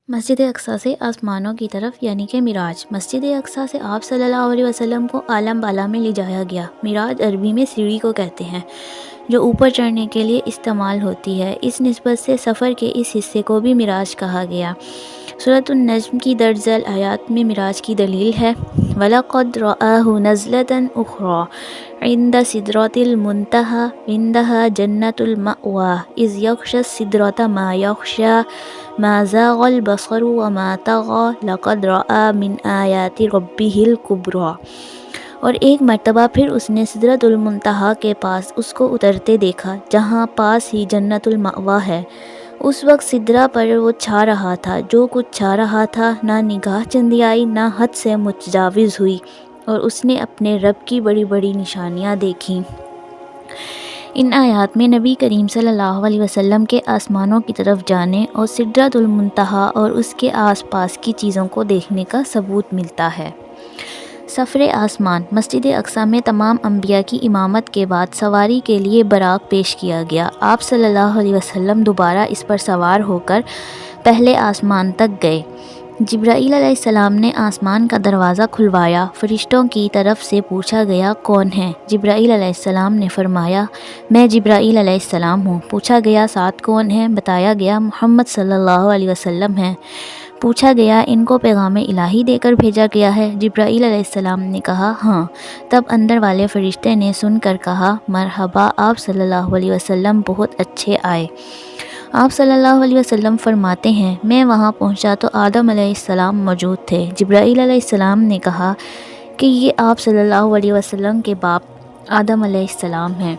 مسجد اقصیٰ سے آسمانوں کی طرف یعنی کہ معراج۔ مسجد اقصیٰ سے آپ صلی اللہ علیہ وسلم کو عالم بالا میں لے جایا گیا۔ معراج عربی میں سیڑھی کو کہتے ہیں جو اوپر چڑھنے کے لیے استعمال ہوتی ہے، اس نسبت سے سفر کے اس حصے کو بھی معراج کہا گیا۔ سورۃ النجم کی درج ذیل آیات میں معراج کی دلیل ہے وَلَقَدْ رَآهُ نَزْلَةً أُخْرَىٰ عِندَ سِدْرَةِ الْمُنتَهَىٰ عِندَهَا جَنَّةُ الْمَأْوَىٰ إِذْ يَغْشَى السِّدْرَةَ مَا يَغْشَىٰ مَا زَاغَ الْبَصَرُ وَمَا طَغَىٰ لَقَدْ رَأَىٰ مِنْ آيَاتِ رَبِّهِ الْكُبْرَىٰ۔ اور ایک مرتبہ پھر اس نے سدرۃ المنتہا کے پاس اس کو اترتے دیکھا جہاں پاس ہی جنت المأویٰ ہے۔ اس وقت سدرہ پر وہ چھا رہا تھا، جو کچھ چھا رہا تھا نہ نگاہ چندی آئی نہ حد سے متجاوز ہوئی، اور اس نے اپنے رب کی بڑی بڑی نشانیاں دیکھیں۔ ان آیات میں نبی کریم صلی اللہ علیہ وسلم کے آسمانوں کی طرف جانے اور سدرۃ المنتہا اور اس کے آس پاس کی چیزوں کو دیکھنے کا ثبوت ملتا ہے۔ سفر آسمان۔ مسجد اقصیٰ میں تمام انبیاء کی امامت کے بعد سواری کے لیے براق پیش کیا گیا۔ آپ صلی اللہ علیہ وسلم دوبارہ اس پر سوار ہو کر پہلے آسمان تک گئے۔ جبرائیل علیہ السلام نے آسمان کا دروازہ کھلوایا۔ فرشتوں کی طرف سے پوچھا گیا کون ہے؟ جبرائیل علیہ السلام نے فرمایا میں جبرائیل علیہ السلام ہوں۔ پوچھا گیا ساتھ کون ہے؟ بتایا گیا محمد صلی اللہ علیہ وسلم ہیں۔ پوچھا گیا ان کو پیغام الہی دے کر بھیجا گیا ہے؟ جبرائیل علیہ السلام نے کہا ہاں۔ تب اندر والے فرشتے نے سن کر کہا مرحبا، آپ صلی اللہ علیہ وسلم بہت اچھے آئے۔ آپ صلی اللہ علیہ وسلم فرماتے ہیں میں وہاں پہنچا تو آدم علیہ السلام موجود تھے۔ جبرائیل علیہ السلام نے کہا کہ یہ آپ صلی اللہ علیہ وسلم کے باپ آدم علیہ السلام ہیں،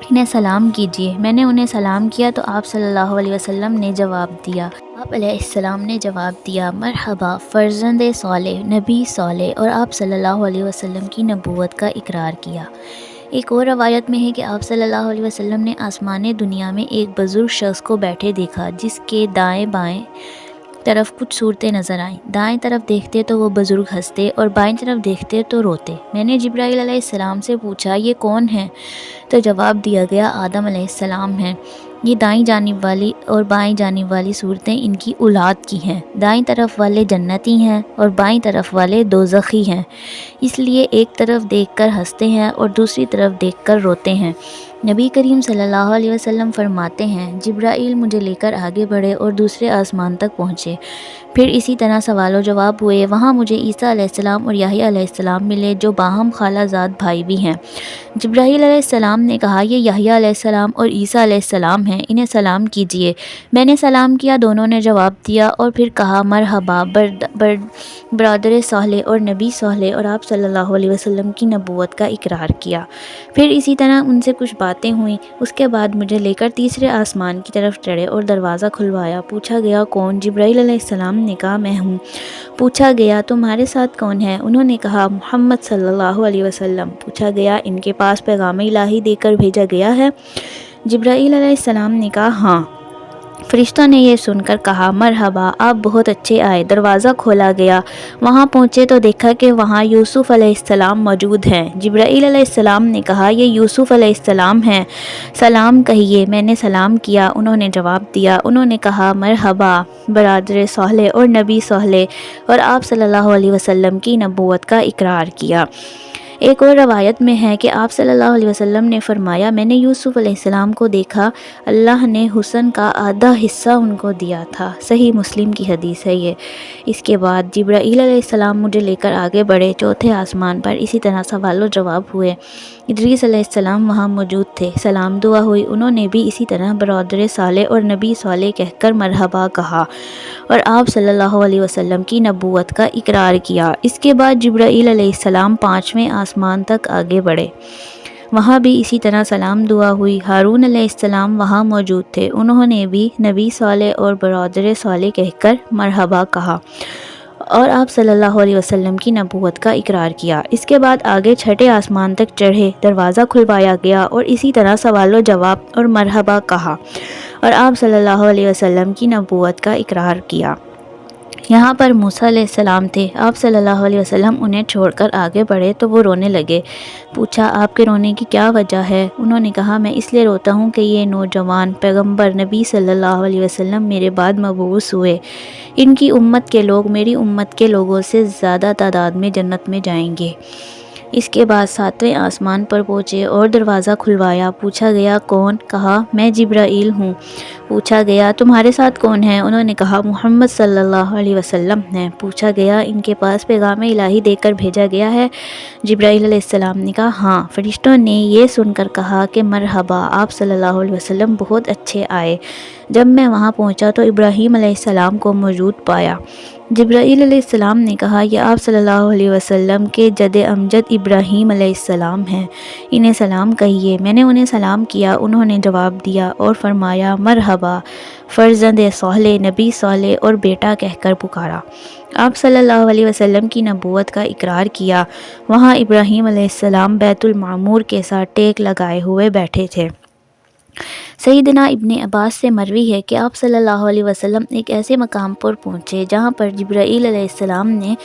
انہیں سلام کیجیے۔ میں نے انہیں سلام کیا تو آپ صلی اللہ علیہ وسلم نے جواب دیا، آپ علیہ السلام نے جواب دیا مرحبا فرزند صالح، نبی صالح، اور آپ صلی اللہ علیہ وسلم کی نبوت کا اقرار کیا۔ ایک اور روایت میں ہے کہ آپ صلی اللہ علیہ وسلم نے آسمان دنیا میں ایک بزرگ شخص کو بیٹھے دیکھا جس کے دائیں بائیں طرف کچھ صورتیں نظر آئیں۔ دائیں طرف دیکھتے تو وہ بزرگ ہنستے اور بائیں طرف دیکھتے تو روتے۔ میں نے جبرائیل علیہ السلام سے پوچھا یہ کون ہیں؟ تو جواب دیا گیا آدم علیہ السلام ہیں۔ یہ دائیں جانب والی اور بائیں جانب والی صورتیں ان کی اولاد کی ہیں۔ دائیں طرف والے جنتی ہیں اور بائیں طرف والے دوزخی ہیں، اس لیے ایک طرف دیکھ کر ہنستے ہیں اور دوسری طرف دیکھ کر روتے ہیں۔ نبی کریم صلی اللہ علیہ وسلم فرماتے ہیں جبرائیل مجھے لے کر آگے بڑھے اور دوسرے آسمان تک پہنچے۔ پھر اسی طرح سوال و جواب ہوئے۔ وہاں مجھے عیسیٰ علیہ السلام اور یحییٰ علیہ السلام ملے جو باہم خالہ زاد بھائی بھی ہیں۔ جبرائیل علیہ السلام نے کہا یہ یحییٰ علیہ السلام اور عیسیٰ علیہ السلام ہیں، انہیں سلام کیجیے۔ میں نے سلام کیا، دونوں نے جواب دیا اور پھر کہا مرحبا برادر صالح اور نبی صالح، اور آپ صلی اللہ علیہ وسلم کی نبوت کا اقرار کیا۔ پھر اسی طرح ان سے کچھ باتیں ہوئیں۔ اس کے بعد مجھے لے کر تیسرے آسمان کی طرف چڑھے اور دروازہ کھلوایا۔ پوچھا گیا کون؟ جبرائیل علیہ السلام نے کہا میں ہوں۔ پوچھا گیا تمہارے ساتھ کون ہے؟ انہوں نے کہا محمد صلی اللہ علیہ وسلم۔ پوچھا گیا ان کے پاس پیغام الہی دے کر بھیجا گیا ہے؟ جبرائیل علیہ السلام نے کہا ہاں۔ فرشتوں نے یہ سن کر کہا مرحبا، آپ بہت اچھے آئے۔ دروازہ کھولا گیا، وہاں پہنچے تو دیکھا کہ وہاں یوسف علیہ السلام موجود ہیں۔ جبرائیل علیہ السلام نے کہا یہ یوسف علیہ السلام ہیں، سلام کہیے۔ میں نے سلام کیا، انہوں نے جواب دیا۔ انہوں نے کہا مرحبا برادر صالح اور نبی صالح، اور آپ صلی اللہ علیہ وسلم کی نبوت کا اقرار کیا۔ ایک اور روایت میں ہے کہ آپ صلی اللہ علیہ وسلم نے فرمایا میں نے یوسف علیہ السلام کو دیکھا، اللہ نے حسن کا آدھا حصہ ان کو دیا تھا۔ صحیح مسلم کی حدیث ہے یہ۔ اس کے بعد جبرائیل علیہ السلام مجھے لے کر آگے بڑھے۔ چوتھے آسمان پر اسی طرح سوال و جواب ہوئے۔ ادریس علیہ السلام وہاں موجود تھے، سلام دعا ہوئی، انہوں نے بھی اسی طرح برادر صالح اور نبی صالح کہہ کر مرحبا کہا اور آپ صلی اللہ علیہ وسلم کی نبوت کا اقرار کیا۔ اس کے بعد جبرائیل علیہ السلام پانچویں آسمان تک آگے بڑھے، وہاں بھی اسی طرح سلام دعا ہوئی۔ ہارون علیہ السلام وہاں موجود تھے، انہوں نے بھی نبی صالح اور برادر صالح کہہ کر مرحبا کہا اور آپ صلی اللہ علیہ وسلم کی نبوت کا اقرار کیا۔ اس کے بعد آگے چھٹے آسمان تک چڑھے، دروازہ کھلوایا گیا اور اسی طرح سوال و جواب اور مرحبا کہا اور آپ صلی اللہ علیہ وسلم کی نبوت کا اقرار کیا۔ یہاں پر موسیٰ علیہ السلام تھے۔ آپ صلی اللہ علیہ وسلم انہیں چھوڑ کر آگے بڑھے تو وہ رونے لگے۔ پوچھا آپ کے رونے کی کیا وجہ ہے؟ انہوں نے کہا میں اس لیے روتا ہوں کہ یہ نوجوان پیغمبر نبی صلی اللہ علیہ وسلم میرے بعد مبعوث ہوئے، ان کی امت کے لوگ میری امت کے لوگوں سے زیادہ تعداد میں جنت میں جائیں گے۔ اس کے بعد 7ویں آسمان پر پہنچے اور دروازہ کھلوایا۔ پوچھا گیا کون؟ کہا میں جبرائیل ہوں۔ پوچھا گیا تمہارے ساتھ کون ہے؟ انہوں نے کہا محمد صلی اللہ علیہ وسلم ہیں۔ پوچھا گیا ان کے پاس پیغام الہی دے کر بھیجا گیا ہے؟ جبرائیل علیہ السلام نے کہا ہاں۔ فرشتوں نے یہ سن کر کہا کہ مرحبا، آپ صلی اللہ علیہ وسلم بہت اچھے آئے۔ جب میں وہاں پہنچا تو ابراہیم علیہ السلام کو موجود پایا۔ جبرائیل علیہ السلام نے کہا یہ آپ صلی اللہ علیہ وسلم کے جد امجد ابراہیم علیہ السلام ہیں، انہیں سلام کہیے۔ میں نے انہیں سلام کیا، انہوں نے جواب دیا اور فرمایا مرحبا، فرزند صالح، نبی صالح اور بیٹا کہہ کر پکارا۔ آپ صلی اللہ علیہ وسلم کی نبوت کا اقرار کیا۔ وہاں ابراہیم علیہ السلام بیت المعمور کے ساتھ ٹیک لگائے ہوئے بیٹھے تھے۔ سیدنا ابن عباس سے مروی ہے کہ آپ صلی اللہ علیہ وسلم ایک ایسے مقام پر پہنچے جہاں پر جبرائیل علیہ السلام نے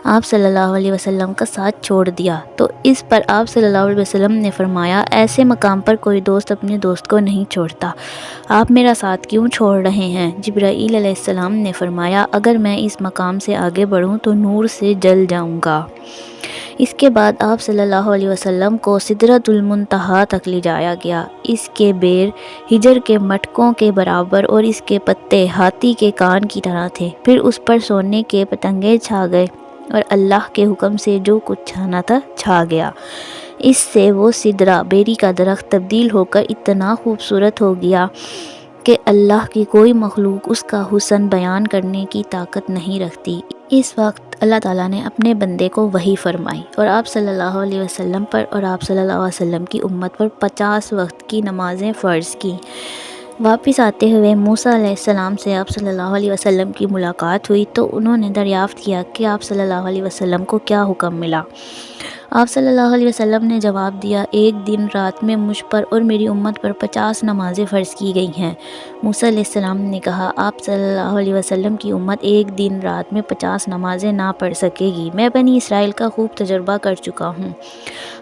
آپ صلی اللہ علیہ وسلم کا ساتھ چھوڑ دیا، تو اس پر آپ صلی اللہ علیہ وسلم نے فرمایا ایسے مقام پر کوئی دوست اپنے دوست کو نہیں چھوڑتا، آپ میرا ساتھ کیوں چھوڑ رہے ہیں؟ جبرائیل علیہ السلام نے فرمایا اگر میں اس مقام سے آگے بڑھوں تو نور سے جل جاؤں گا۔ اس کے بعد آپ صلی اللہ علیہ وسلم کو سدرۃ المنتہا تک لے جایا گیا۔ اس کے بیر ہجر کے مٹکوں کے برابر اور اس کے پتے ہاتھی کے کان کی طرح تھے۔ پھر اس پر سونے کے پتنگے چھا گئے اور اللہ کے حکم سے جو کچھ چھانا تھا چھا گیا۔ اس سے وہ سدرہ بیری کا درخت تبدیل ہو کر اتنا خوبصورت ہو گیا کہ اللہ کی کوئی مخلوق اس کا حسن بیان کرنے کی طاقت نہیں رکھتی۔ اس وقت اللہ تعالیٰ نے اپنے بندے کو وحی فرمائی اور آپ صلی اللہ علیہ وسلم پر اور آپ صلی اللہ علیہ وسلم کی امت پر 50 وقت کی نمازیں فرض کی۔ واپس آتے ہوئے موسیٰ علیہ السلام سے آپ صلی اللہ علیہ وسلم کی ملاقات ہوئی تو انہوں نے دریافت کیا کہ آپ صلی اللہ علیہ وسلم کو کیا حکم ملا؟ آپ صلی اللہ علیہ وسلم نے جواب دیا ایک دن رات میں مجھ پر اور میری امت پر 50 نمازیں فرض کی گئی ہیں۔ موسیٰ علیہ السلام نے کہا آپ صلی اللہ علیہ وسلم کی امت ایک دن رات میں 50 نمازیں نہ پڑھ سکے گی، میں بنی اسرائیل کا خوب تجربہ کر چکا ہوں،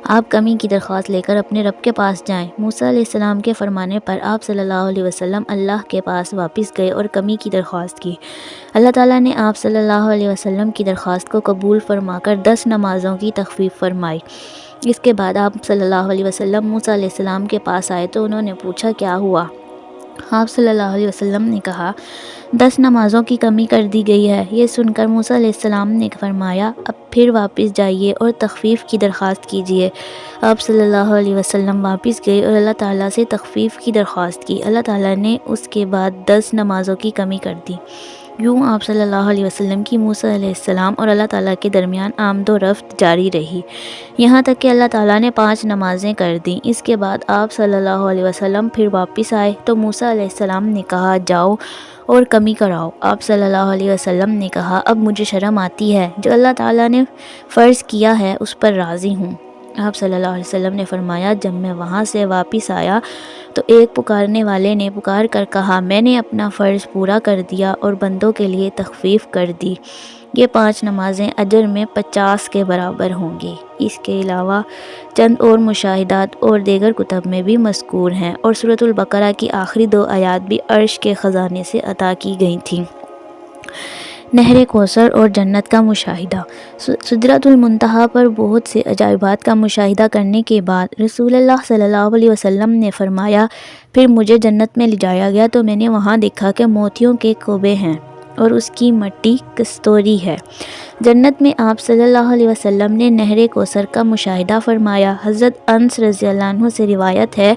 آپ کمی کی درخواست لے کر اپنے رب کے پاس جائیں۔ موسیٰ علیہ السلام کے فرمانے پر آپ صلی اللہ علیہ وسلم اللہ کے پاس واپس گئے اور کمی کی درخواست کی۔ اللہ تعالیٰ نے آپ صلی اللہ علیہ وسلم کی درخواست کو قبول فرما کر 10 نمازوں کی تخفیف فرمائی۔ اس کے بعد آپ صلی اللہ علیہ وسلم موسیٰ علیہ السلام کے پاس آئے تو انہوں نے پوچھا کیا ہوا؟ آپ صلی اللہ علیہ وسلم نے کہا 10 نمازوں کی کمی کر دی گئی ہے۔ یہ سن کر موسیٰ علیہ السلام نے فرمایا اب پھر واپس جائیے اور تخفیف کی درخواست کیجیے۔ آپ صلی اللہ علیہ وسلم واپس گئے اور اللہ تعالیٰ سے تخفیف کی درخواست کی۔ اللہ تعالیٰ نے اس کے بعد 10 نمازوں کی کمی کر دی۔ یوں آپ صلی اللہ علیہ وسلم کی موسیٰ علیہ السلام اور اللہ تعالیٰ کے درمیان آمد و رفت جاری رہی، یہاں تک کہ اللہ تعالیٰ نے 5 نمازیں کر دیں۔ اس کے بعد آپ صلی اللہ علیہ وسلم پھر واپس آئے تو موسیٰ علیہ السلام نے کہا جاؤ اور کمی کراؤ۔ آپ صلی اللہ علیہ وسلم نے کہا اب مجھے شرم آتی ہے، جو اللہ تعالیٰ نے فرض کیا ہے اس پر راضی ہوں۔ آپ صلی اللہ علیہ وسلم نے فرمایا جب میں وہاں سے واپس آیا تو ایک پکارنے والے نے پکار کر کہا میں نے اپنا فرض پورا کر دیا اور بندوں کے لیے تخفیف کر دی، یہ 5 نمازیں اجر میں 50 کے برابر ہوں گی۔ اس کے علاوہ چند اور مشاہدات اور دیگر کتب میں بھی مذکور ہیں، اور سورۃ البقرہ کی آخری 2 آیات بھی عرش کے خزانے سے عطا کی گئی تھیں۔ نہر کوثر اور جنت کا مشاہدہ۔ سدرۃ المنتہا پر بہت سے عجائبات کا مشاہدہ کرنے کے بعد رسول اللہ صلی اللہ علیہ وسلم نے فرمایا پھر مجھے جنت میں لے جایا گیا تو میں نے وہاں دیکھا کہ موتیوں کے کوبے ہیں اور اس کی مٹی کستوری ہے۔ جنت میں آپ صلی اللہ علیہ وسلم نے نہر کوثر کا مشاہدہ فرمایا۔ حضرت انس رضی اللہ عنہ سے روایت ہے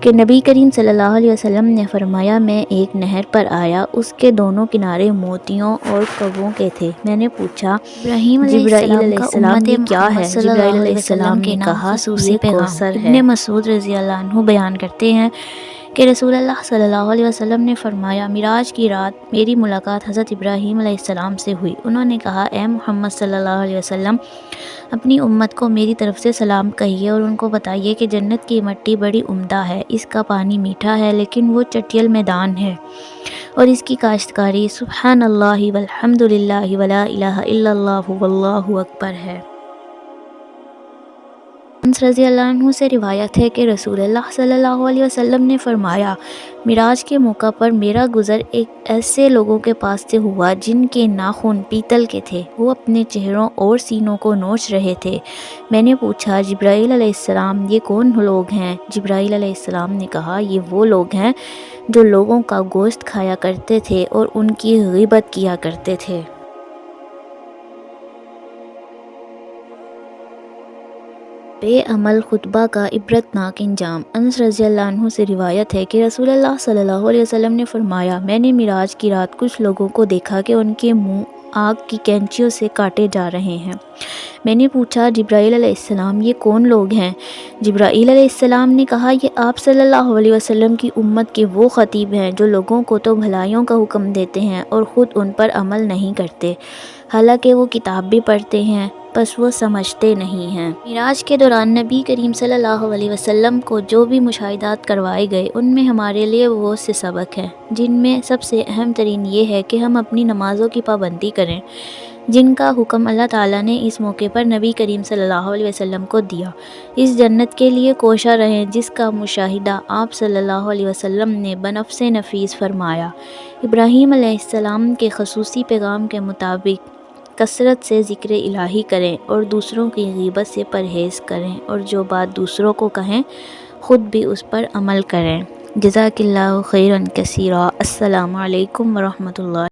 کہ نبی کریم صلی اللہ علیہ وسلم نے فرمایا میں ایک نہر پر آیا، اس کے دونوں کنارے موتیوں اور کبوں کے تھے۔ میں نے پوچھا جبرائیل علیہ السلام یہ کیا ہے؟ جبرائیل علیہ السلام نے کہا یہ کوثر ہے۔ ابن مسعود رضی اللہ عنہ بیان کرتے ہیں کہ رسول اللہ صلی اللہ علیہ وسلم نے فرمایا، معراج کی رات میری ملاقات حضرت ابراہیم علیہ السلام سے ہوئی۔ انہوں نے کہا، اے محمد صلی اللہ علیہ وسلم، اپنی امت کو میری طرف سے سلام کہیے اور ان کو بتائیے کہ جنت کی مٹی بڑی عمدہ ہے، اس کا پانی میٹھا ہے لیکن وہ چٹیل میدان ہے، اور اس کی کاشتکاری سبحان اللہ والحمد للہ ولا الہ الا اللہ واللہ اکبر ہے۔ انس رضی اللہ عنہ سے روایت ہے کہ رسول اللہ صلی اللہ علیہ وسلم نے فرمایا، معراج کے موقع پر میرا گزر ایک ایسے لوگوں کے پاس سے ہوا جن کے ناخن پیتل کے تھے، وہ اپنے چہروں اور سینوں کو نوچ رہے تھے۔ میں نے پوچھا، جبرائیل علیہ السلام، یہ کون لوگ ہیں؟ جبرائیل علیہ السلام نے کہا، یہ وہ لوگ ہیں جو لوگوں کا گوشت کھایا کرتے تھے اور ان کی غیبت کیا کرتے تھے۔ بے عمل خطبہ کا عبرتناک انجام۔ انس رضی اللہ عنہ سے روایت ہے کہ رسول اللہ صلی اللہ علیہ وسلم نے فرمایا، میں نے معراج کی رات کچھ لوگوں کو دیکھا کہ ان کے منہ آگ کی کینچیوں سے کاٹے جا رہے ہیں۔ میں نے پوچھا، جبرائیل علیہ السلام، یہ کون لوگ ہیں؟ جبرائیل علیہ السلام نے کہا، یہ آپ صلی اللہ علیہ وسلم کی امت کے وہ خطیب ہیں جو لوگوں کو تو بھلائیوں کا حکم دیتے ہیں اور خود ان پر عمل نہیں کرتے، حالانکہ وہ کتاب بھی پڑھتے ہیں، بس وہ سمجھتے نہیں ہیں۔ معراج کے دوران نبی کریم صلی اللہ علیہ وسلم کو جو بھی مشاہدات کروائے گئے، ان میں ہمارے لیے بہت سے سبق ہیں، جن میں سب سے اہم ترین یہ ہے کہ ہم اپنی نمازوں کی پابندی کریں، جن کا حکم اللہ تعالیٰ نے اس موقع پر نبی کریم صلی اللہ علیہ وسلم کو دیا۔ اس جنت کے لیے کوشاں رہیں جس کا مشاہدہ آپ صلی اللہ علیہ وسلم نے بنفس نفیس فرمایا۔ ابراہیم علیہ السلام کے خصوصی پیغام کے مطابق کثرت سے ذکر الہی کریں اور دوسروں کی غیبت سے پرہیز کریں، اور جو بات دوسروں کو کہیں خود بھی اس پر عمل کریں۔ جزاک اللہ خیرا کثیرا۔ السلام علیکم ورحمۃ اللہ۔